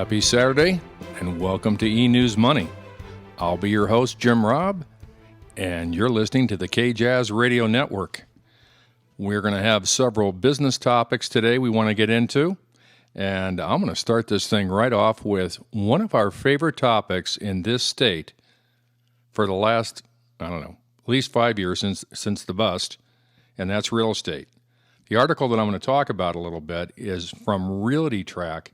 Happy Saturday, and welcome to eNewsMoney. I'll be your host, Jim Robb, and you're listening to the K-Jazz Radio Network. We're going to have several business topics today we want to get into, and I'm going to start this thing right off with one of our favorite topics in this state for the last, at least 5 years since the bust, and that's real estate. The article that I'm going to talk about a little bit is from Realty Track,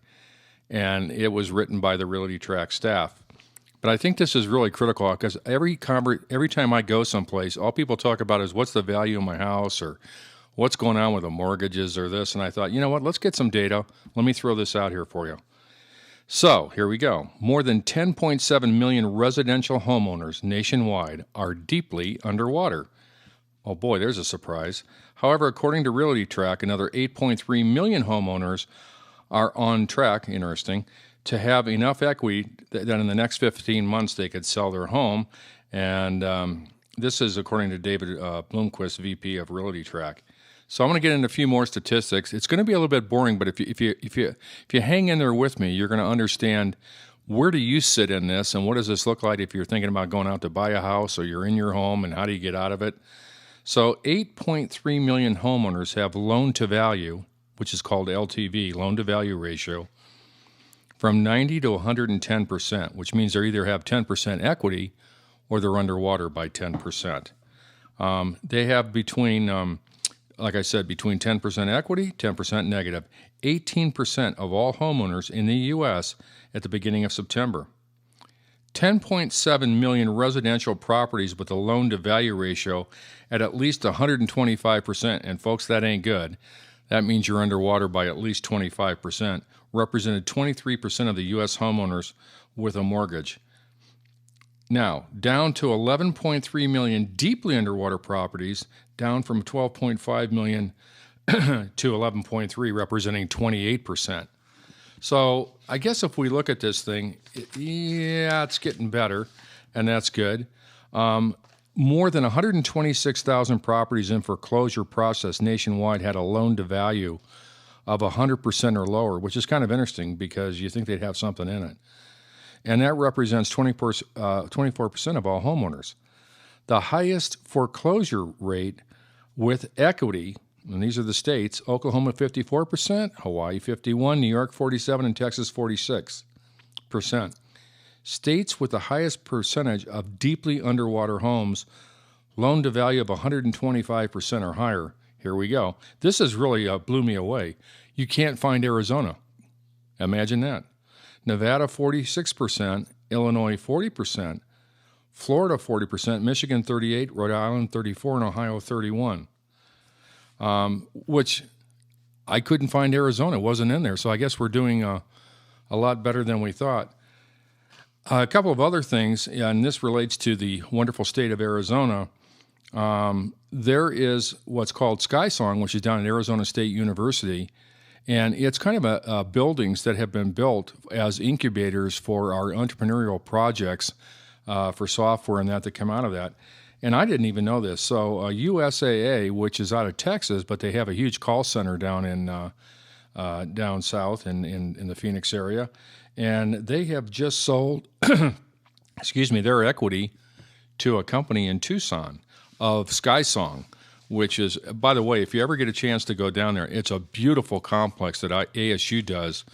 and it was written by the Realty Track staff. But I think this is really critical because every time I go someplace, all people talk about is what's the value of my house or what's going on with the mortgages or this. And I thought, you know what, let's get some data. Let me throw this out here for you. So here we go. More than 10.7 million residential homeowners nationwide are deeply underwater. Oh boy, there's a surprise. However, according to Realty Track, another 8.3 million homeowners are on track, interesting, to have enough equity that in the next 15 months they could sell their home. And this is according to David Bloomquist, VP of Realty Track. So I'm going to get into a few more statistics. It's going to be a little bit boring, but if you hang in there with me, you're going to understand where do you sit in this and what does this look like if you're thinking about going out to buy a house or you're in your home and how do you get out of it. So 8.3 million homeowners have loan-to-value, which is called LTV, loan-to-value ratio, from 90 to 110%, which means they either have 10% equity or they're underwater by 10%. They have between, like I said, between 10% equity, 10% negative, 18% of all homeowners in the U.S. at the beginning of September. 10.7 million residential properties with a loan-to-value ratio at least 125%, and folks, that ain't good. That means you're underwater by at least 25%, represented 23% of the U.S. homeowners with a mortgage. Now, down to 11.3 million deeply underwater properties, down from 12.5 million to 11.3, representing 28%. So I guess if we look at this thing, it's getting better, and that's good. More than 126,000 properties in foreclosure process nationwide had a loan-to-value of 100% or lower, which is kind of interesting because you think they'd have something in it. And that represents 24% of all homeowners. The highest foreclosure rate with equity, and these are the states, Oklahoma 54%, Hawaii 51%, New York 47%, and Texas 46%. States with the highest percentage of deeply underwater homes, loan-to-value of 125% or higher. Here we go. This has really blew me away. You can't find Arizona. Imagine that. Nevada 46%, Illinois 40%, Florida 40%, Michigan 38%, Rhode Island 34%, and Ohio 31%. Which I couldn't find Arizona. It wasn't in there. So I guess we're doing a lot better than we thought. A couple of other things, and this relates to the wonderful state of Arizona. There is what's called SkySong, which is down at Arizona State University, and it's kind of buildings that have been built as incubators for our entrepreneurial projects for software and that come out of that. And I didn't even know this. So USAA, which is out of Texas, but they have a huge call center down in down south in the Phoenix area, and they have just sold, their equity to a company in Tucson of SkySong, which is, by the way, if you ever get a chance to go down there, it's a beautiful complex that ASU does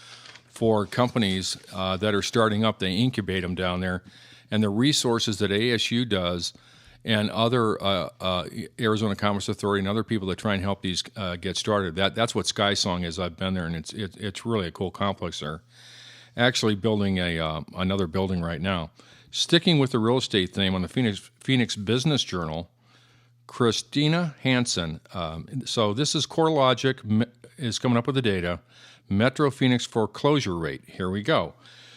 for companies that are starting up. They incubate them down there, and the resources that ASU does and other Arizona Commerce Authority and other people that try and help these get started. That's what SkySong is. I've been there, and it's really a cool complex there. Actually building another building right now. Sticking with the real estate theme on the Phoenix Business Journal, Christina Hansen. So this is CoreLogic is coming up with the data. Metro Phoenix foreclosure rate. Here we go.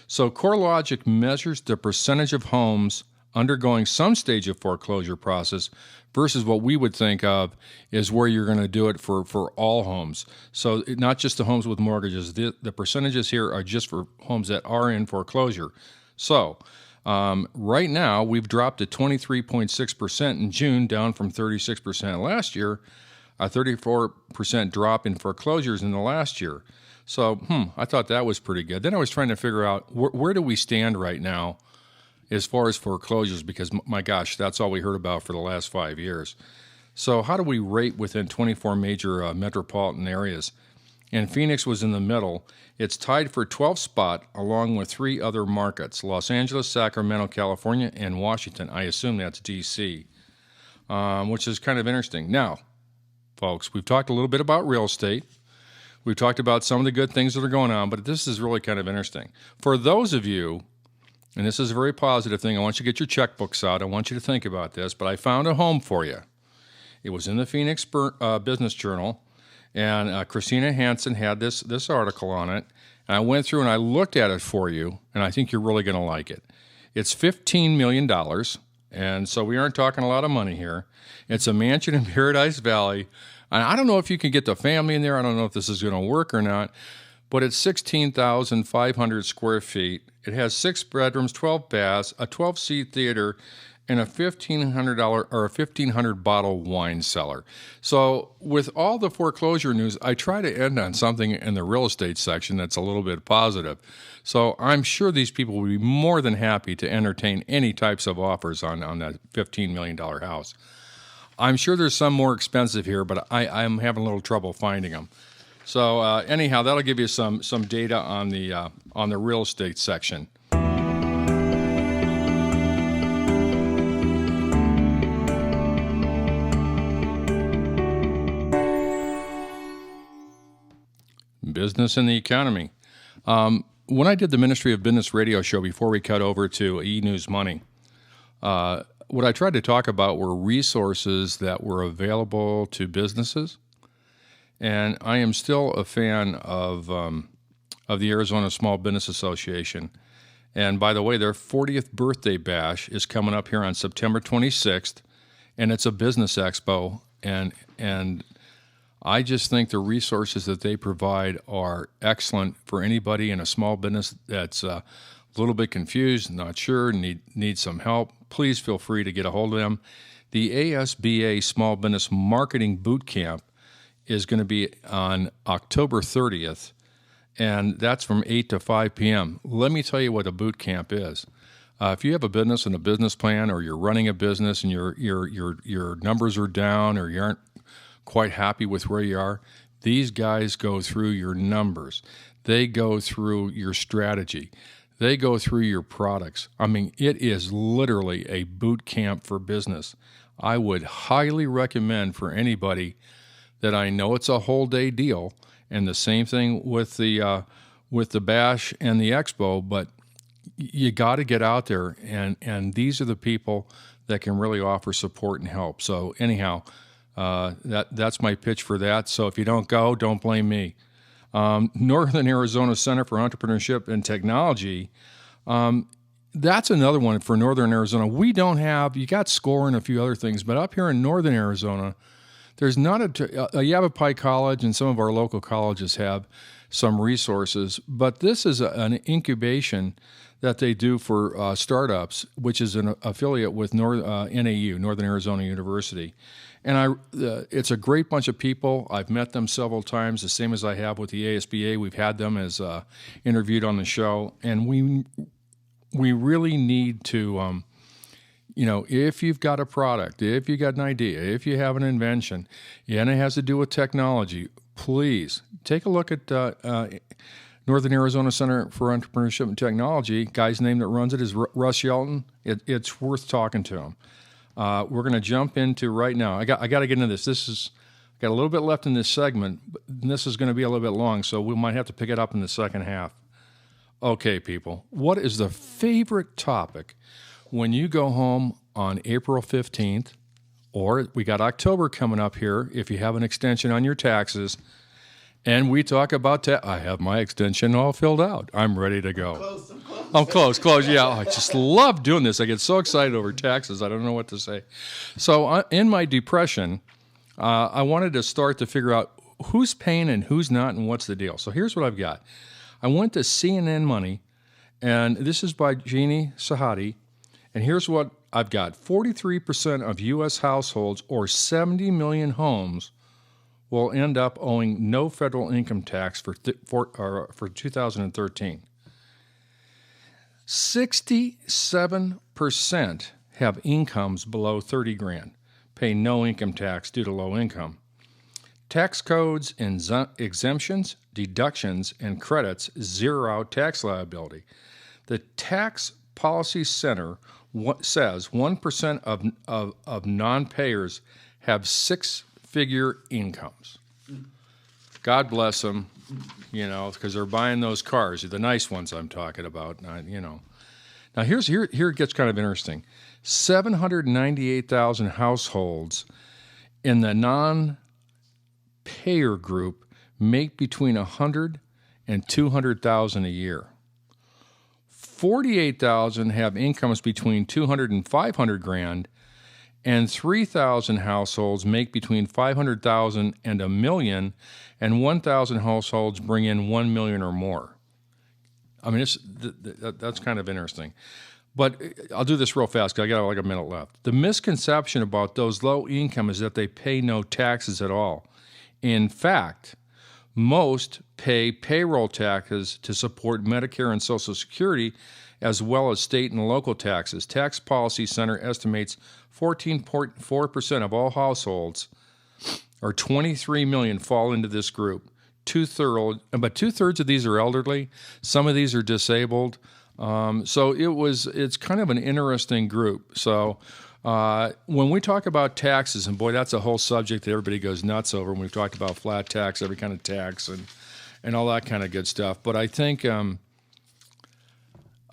So CoreLogic measures the percentage of homes undergoing some stage of foreclosure process versus what we would think of is where you're going to do it for all homes. So not just the homes with mortgages. The percentages here are just for homes that are in foreclosure. So right now, we've dropped to 23.6% in June, down from 36% last year, a 34% drop in foreclosures in the last year. So, I thought that was pretty good. Then I was trying to figure out where do we stand right now as far as foreclosures, because my gosh, that's all we heard about for the last 5 years. So how do we rate within 24 major metropolitan areas? And Phoenix was in the middle. It's tied for 12th spot along with 3 other markets, Los Angeles, Sacramento, California, and Washington. I assume that's D.C., which is kind of interesting. Now, folks, we've talked a little bit about real estate. We've talked about some of the good things that are going on, but this is really kind of interesting. For those of you, and this is a very positive thing, I want you to get your checkbooks out. I want you to think about this, but I found a home for you. It was in the Phoenix Business Journal, and Christina Hansen had this article on it. And I went through and I looked at it for you, and I think you're really going to like it. It's $15 million, and so we aren't talking a lot of money here. It's a mansion in Paradise Valley. And I don't know if you can get the family in there. I don't know if this is going to work or not, but it's 16,500 square feet. It has 6 bedrooms, 12 baths, a 12-seat theater, and a $1,500 or a 1,500 bottle wine cellar. So with all the foreclosure news, I try to end on something in the real estate section that's a little bit positive. So I'm sure these people would be more than happy to entertain any types of offers on that $15 million house. I'm sure there's some more expensive here, but I'm having a little trouble finding them. So anyhow, that'll give you some data on the real estate section. Business and the economy. When I did the Ministry of Business radio show before we cut over to eNewsMoney, what I tried to talk about were resources that were available to businesses, and I am still a fan of the Arizona Small Business Association. And by the way, their 40th birthday bash is coming up here on September 26th, and it's a business expo, and I just think the resources that they provide are excellent for anybody in a small business that's a little bit confused, not sure, needs some help. Please feel free to get a hold of them. The ASBA Small Business Marketing Boot Camp is going to be on October 30th, and that's from 8 to 5 p.m. Let me tell you what a boot camp is. If you have a business and a business plan, or you're running a business and your numbers are down, or you aren't quite happy with where you are, these guys go through your numbers. They go through your strategy. They go through your products. I mean, it is literally a boot camp for business. I would highly recommend for anybody that I know it's a whole day deal, and the same thing with the bash and the expo, but you got to get out there, and these are the people that can really offer support and help. So anyhow, that's my pitch for that. So if you don't go, don't blame me. Northern Arizona Center for Entrepreneurship and Technology, that's another one for Northern Arizona. We don't have, you got SCORE and a few other things, but up here in Northern Arizona, there's not Yavapai College, and some of our local colleges have some resources, but this is an incubation that they do for startups, which is an affiliate with NAU, Northern Arizona University. And it's a great bunch of people. I've met them several times, the same as I have with the ASBA. We've had them as interviewed on the show, and we really need to, if you've got a product, if you got an idea, if you have an invention, and it has to do with technology, please take a look at Northern Arizona Center for Entrepreneurship and Technology. Guy's name that runs it is Russ Shelton. It's worth talking to him. We're going to jump into right now. I got to get into this. Got a little bit left in this segment, but this is going to be a little bit long, so we might have to pick it up in the second half. Okay, people, what is the favorite topic when you go home on April 15th, or we got October coming up here if you have an extension on your taxes, and we talk about I have my extension all filled out. I'm ready to go. I'm close. Yeah, I just love doing this. I get so excited over taxes. I don't know what to say. So in my depression, I wanted to start to figure out who's paying and who's not and what's the deal. So here's what I've got. I went to CNN Money, and this is by Jeannie Sahadi, and here's what I've got. 43% of U.S. households, or 70 million homes, will end up owing no federal income tax for 2013. 67% have incomes below 30 grand, pay no income tax due to low income. Tax codes, exemptions, deductions, and credits zero out tax liability. The Tax Policy Center says 1% of non-payers have six-figure incomes. God bless them, because they're buying those cars, the nice ones I'm talking about, Now, here it gets kind of interesting. 798,000 households in the non-payer group make between $100,000 and $200,000 a year. 48,000 have incomes between $200,000 and $500,000, and 3,000 households make between $500,000 and $1 million, and 1,000 households bring in $1 million or more. I mean, that's kind of interesting. But I'll do this real fast because I got like a minute left. The misconception about those low income is that they pay no taxes at all. In fact, most pay payroll taxes to support Medicare and Social Security, as well as state and local taxes. Tax Policy Center estimates 14.4% of all households, or 23 million, fall into this group. But two-thirds of these are elderly. Some of these are disabled. So it's kind of an interesting group. So when we talk about taxes, and boy, that's a whole subject that everybody goes nuts over. When we've talked about flat tax, every kind of tax, and all that kind of good stuff. But I think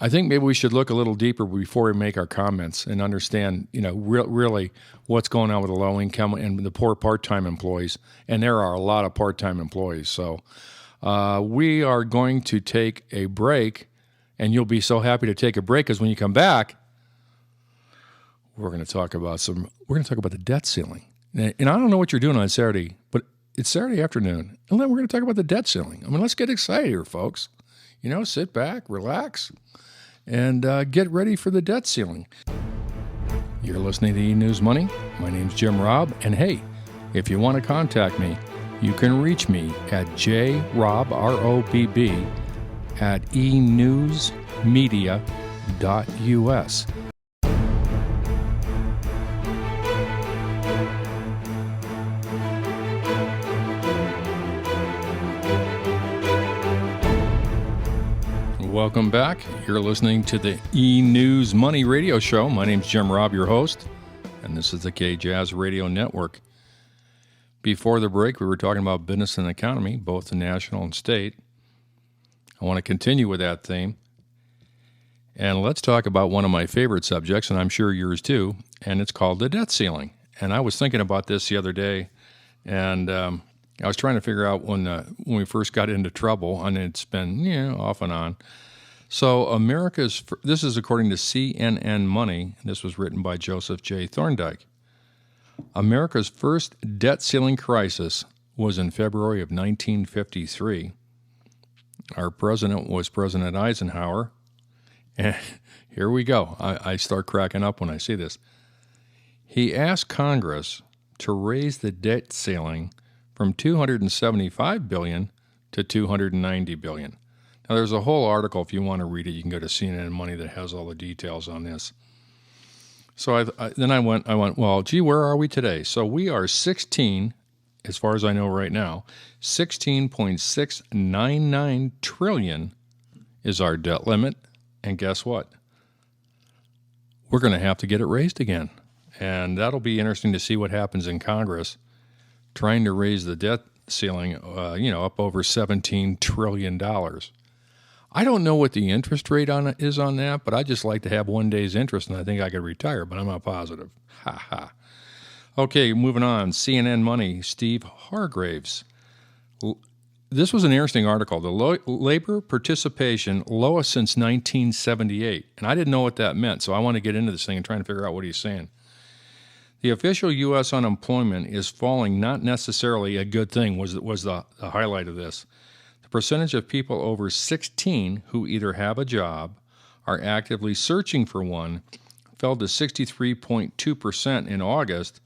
maybe we should look a little deeper before we make our comments and understand, really what's going on with the low income and the poor part-time employees. And there are a lot of part-time employees. So we are going to take a break, and you'll be so happy to take a break because when you come back, we're going to talk about the debt ceiling. And I don't know what you're doing on Saturday, but it's Saturday afternoon, and then we're going to talk about the debt ceiling. I mean, let's get excited here, folks. Sit back, relax, and get ready for the debt ceiling. You're listening to eNewsMoney. My name's Jim Robb, and hey, if you want to contact me, you can reach me at jrobb, R-O-B-B, at eNewsMedia.us. Welcome back. You're listening to the eNewsMoney radio show. My name's Jim Robb, your host, and this is the KJazz Radio Network. Before the break, we were talking about business and economy, both the national and state. I want to continue with that theme, and let's talk about one of my favorite subjects, and I'm sure yours too, and it's called the debt ceiling. And I was thinking about this the other day, and I was trying to figure out when we first got into trouble, and it's been off and on. So this is according to CNN Money. This was written by Joseph J. Thorndike. America's first debt ceiling crisis was in February of 1953. Our president was President Eisenhower. And here we go. I start cracking up when I see this. He asked Congress to raise the debt ceiling from $275 billion to $290 billion. Now, there's a whole article, if you want to read it, you can go to CNN Money that has all the details on this. So then I went, well, gee, where are we today? So we are 16, as far as I know right now, $16.699 trillion is our debt limit. And guess what? We're going to have to get it raised again. And that'll be interesting to see what happens in Congress, trying to raise the debt ceiling, up over $17 trillion. I don't know what the interest rate is on that, but I just like to have one day's interest, and I think I could retire, but I'm not positive. Ha ha. Okay, moving on. CNN Money, Steve Hargraves. This was an interesting article. The labor participation lowest since 1978, and I didn't know what that meant, so I want to get into this thing and try and figure out what he's saying. The official U.S. unemployment is falling, not necessarily a good thing, was the highlight of this. The percentage of people over 16 who either have a job, are actively searching for one, fell to 63.2% in August,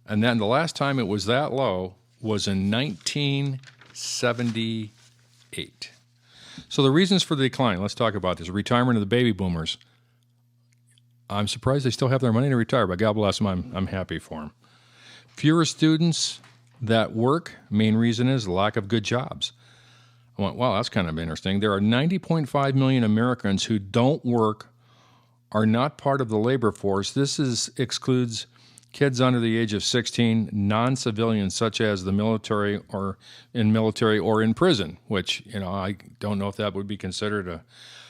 and then the last time it was that low was in 1978. So the reasons for the decline, let's talk about this. Retirement of the baby boomers. I'm surprised they still have their money to retire, but God bless them. I'm happy for them. Fewer students that work. Main reason is lack of good jobs. I went, wow, that's kind of interesting. There are 90.5 million Americans who don't work, are not part of the labor force. This excludes kids under the age of 16, non-civilians such as the military or in prison, which, I don't know if that would be considered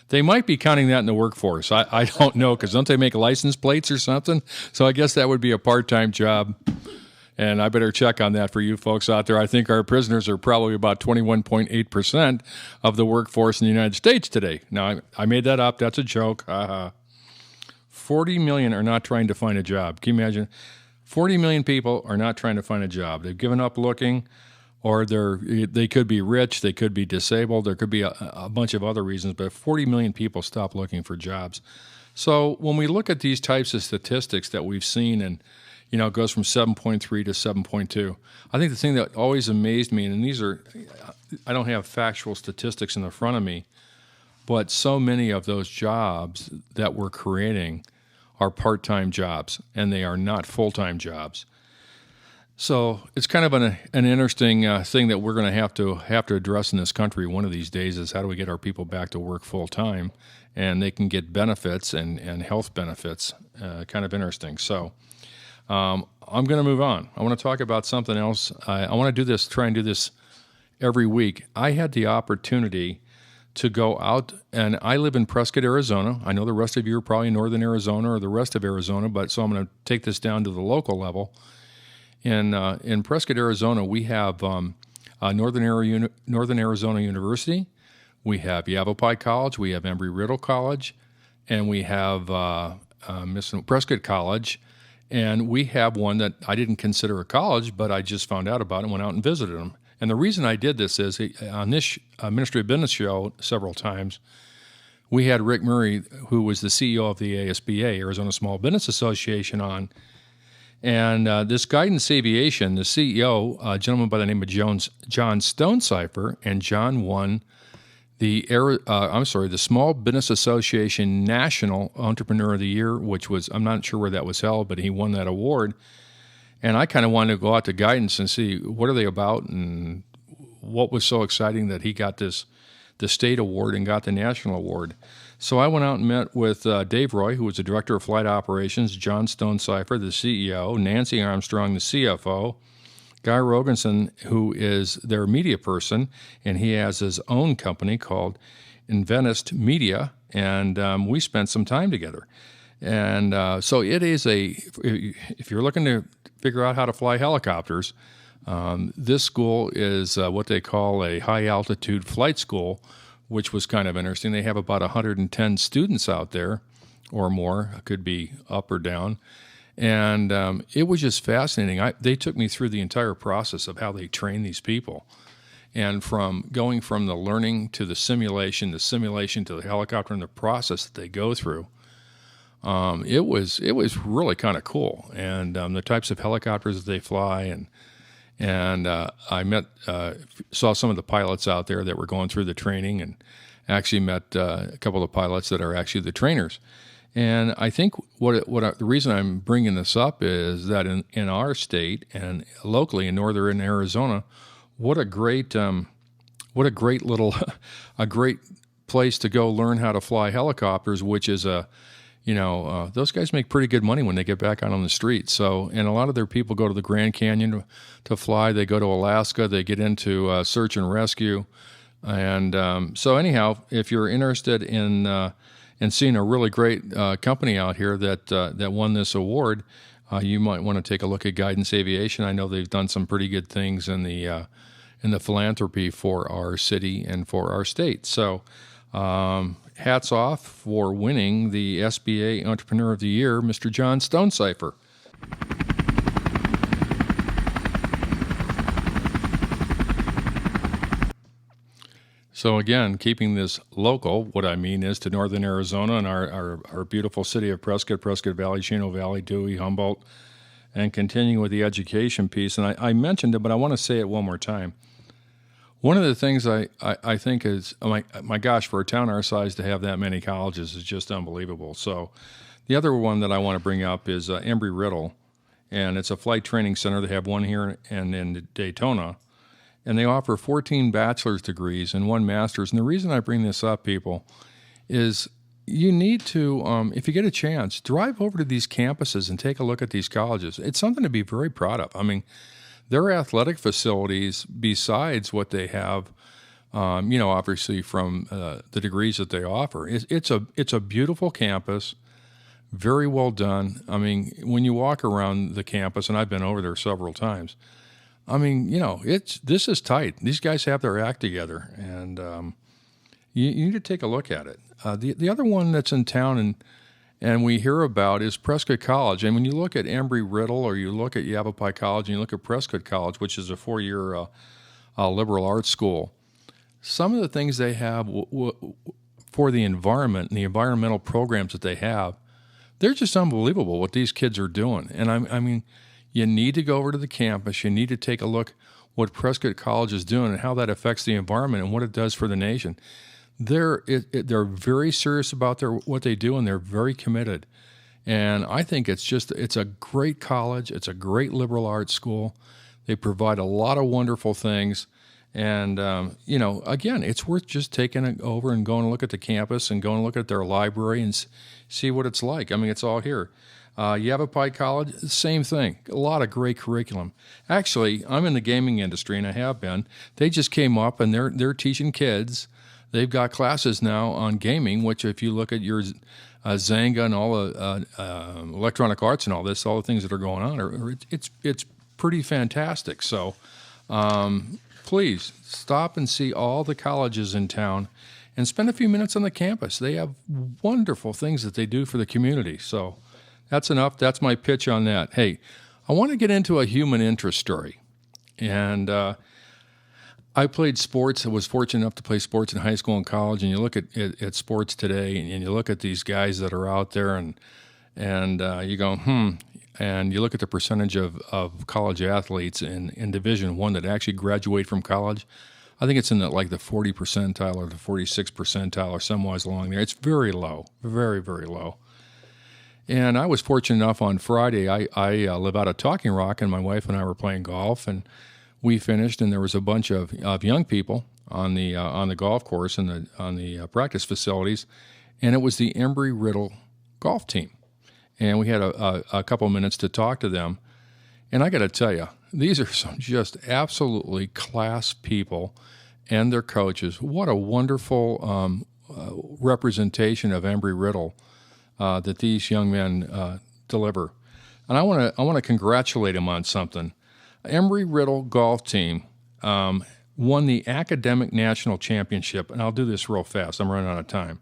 they might be counting that in the workforce. I don't know, because don't they make license plates or something? So I guess that would be a part-time job. And I better check on that for you folks out there. I think our prisoners are probably about 21.8% of the workforce in the United States today. Now, I made that up. That's a joke. 40 million are not trying to find a job. Can you imagine? 40 million people are not trying to find a job. They've given up looking, or they could be rich, they could be disabled, there could be a bunch of other reasons, but 40 million people stop looking for jobs. So when we look at these types of statistics that we've seen, and it goes from 7.3 to 7.2, I think the thing that always amazed me, and I don't have factual statistics in the front of me, but so many of those jobs that we're creating are part-time jobs, and they are not full-time jobs. So it's kind of an interesting thing that we're going to have to address in this country one of these days, is how do we get our people back to work full-time and they can get benefits and health benefits. Kind of interesting. So I'm going to move on. I want to talk about something else. I want to try and do this every week. I had the opportunity to go out, and I live in Prescott, Arizona. I know the rest of you are probably in northern Arizona or the rest of Arizona, so I'm going to take this down to the local level. In Prescott, Arizona, we have Northern Arizona University, we have Yavapai College, we have Embry-Riddle College, and we have Prescott College, and we have one that I didn't consider a college, but I just found out about it and went out and visited them. And the reason I did this is, on this Ministry of Business show several times, we had Rick Murray, who was the CEO of the ASBA, Arizona Small Business Association, on. And this Guidance Aviation, the CEO, a gentleman by the name of John Stonecipher, and John won the Small Business Association National Entrepreneur of the Year, which was, I'm not sure where that was held, but he won that award. And I kind of wanted to go out to Guidance and see what are they about and what was so exciting that he got the state award and got the national award. So I went out and met with Dave Roy, who was the Director of Flight Operations, John Stonecipher, the CEO, Nancy Armstrong, the CFO, Guy Rogenson, who is their media person, and he has his own company called Inventist Media, and we spent some time together. And so it is if you're looking to figure out how to fly helicopters, this school is what they call a high-altitude flight school, which was kind of interesting. They have about 110 students out there or more. It could be up or down. And it was just fascinating. They took me through the entire process of how they train these people. And going from the learning to the simulation to the helicopter, and the process that they go through, it was really kind of cool. And the types of helicopters that they fly, and I saw some of the pilots out there that were going through the training, and actually met a couple of pilots that are actually the trainers. And I think the reason I'm bringing this up is that in our state and locally in northern Arizona, what a great place to go learn how to fly helicopters, which is those guys make pretty good money when they get back out on the street. So, and a lot of their people go to the Grand Canyon to fly. They go to Alaska. They get into search and rescue. And so anyhow, if you're interested in seeing a really great company out here that won this award, you might want to take a look at Guidance Aviation. I know they've done some pretty good things in the philanthropy for our city and for our state. So hats off for winning the SBA Entrepreneur of the Year, Mr. John Stonecipher. So again, keeping this local, what I mean is to northern Arizona and our beautiful city of Prescott Valley, Chino Valley, Dewey, Humboldt, and continuing with the education piece. And I mentioned it, but I want to say it one more time. One of the things I think is, oh my gosh, for a town our size to have that many colleges is just unbelievable. So the other one that I want to bring up is Embry-Riddle, and it's a flight training center. They have one here and in Daytona, and they offer 14 bachelor's degrees and 1 master's. And the reason I bring this up, people, is you need to, if you get a chance, drive over to these campuses and take a look at these colleges. It's something to be very proud of. I mean, their athletic facilities, besides what they have, obviously from the degrees that they offer, it's a beautiful campus, very well done. I mean, when you walk around the campus, and I've been over there several times, I mean, this is tight. These guys have their act together, and you need to take a look at it. The other one that's in town and we hear about is Prescott College. And when you look at Embry-Riddle or you look at Yavapai College and you look at Prescott College, which is a 4-year liberal arts school, some of the things they have for the environment and the environmental programs that they have, they're just unbelievable what these kids are doing. And I mean, you need to go over to the campus. You need to take a look what Prescott College is doing and how that affects the environment and what it does for the nation. They're very serious about what they do, and they're very committed. And I think it's a great college. It's a great liberal arts school. They provide a lot of wonderful things. And, again, it's worth just taking it over and going to look at the campus and going to look at their library and see what it's like. I mean, it's all here. Yavapai College, same thing. A lot of great curriculum. Actually, I'm in the gaming industry, and I have been. They just came up, and they're teaching kids. They've got classes now on gaming, which if you look at your Zanga and all the electronic arts and all this, all the things that are going on, it's pretty fantastic. So please stop and see all the colleges in town and spend a few minutes on the campus. They have wonderful things that they do for the community. So that's enough. That's my pitch on that. Hey, I want to get into a human interest story. And I played sports. I was fortunate enough to play sports in high school and college. And you look at sports today, and you look at these guys that are out there, and you go, and you look at the percentage of college athletes in Division I that actually graduate from college. I think it's in the 40 percentile or the 46 percentile or somewhere along there. It's very low, very, very low. And I was fortunate enough on Friday. I live out of Talking Rock, and my wife and I were playing golf, and we finished, and there was a bunch of young people on the golf course and on the practice facilities, and it was the Embry-Riddle golf team. And we had a couple minutes to talk to them. And I got to tell you, these are some just absolutely class people and their coaches. What a wonderful representation of Embry-Riddle that these young men deliver. And I want to congratulate them on something. Embry-Riddle golf team won the Academic National Championship. And I'll do this real fast. I'm running out of time.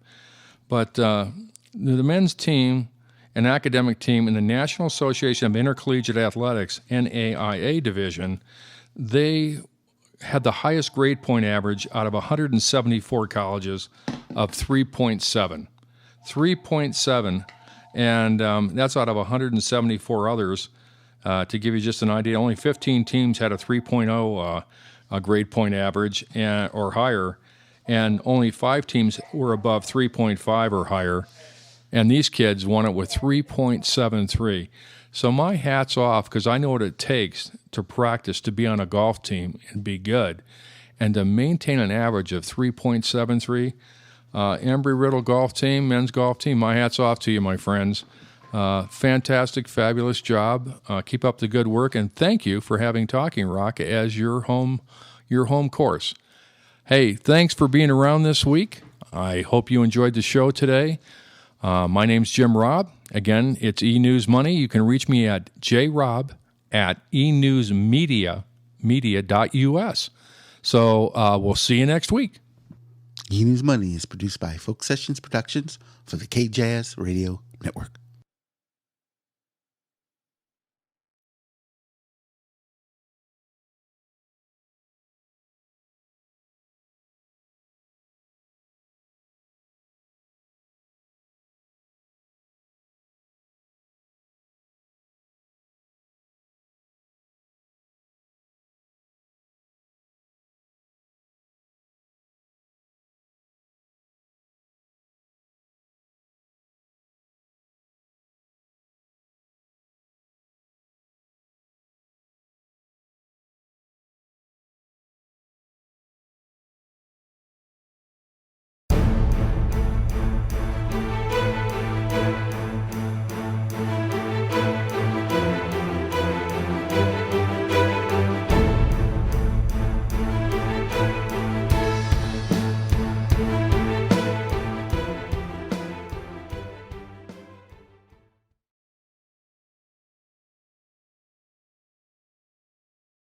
But the men's team and academic team in the National Association of Intercollegiate Athletics, NAIA division, they had the highest grade point average out of 174 colleges of 3.7. 3.7, and that's out of 174 others. To give you just an idea, only 15 teams had a 3.0 grade point average or higher, and only 5 teams were above 3.5 or higher. And these kids won it with 3.73. So my hat's off, because I know what it takes to practice to be on a golf team and be good. And to maintain an average of 3.73, Embry-Riddle golf team, men's golf team, my hat's off to you, my friends. Fantastic, fabulous job. Keep up the good work, and thank you for having Talking Rock as your home course. Hey, thanks for being around this week. I hope you enjoyed the show today. My name's Jim Robb. Again, it's eNewsMoney. You can reach me at jrobb@enewsmedia.us. So we'll see you next week. eNewsMoney is produced by Folk Sessions Productions for the K-Jazz Radio Network.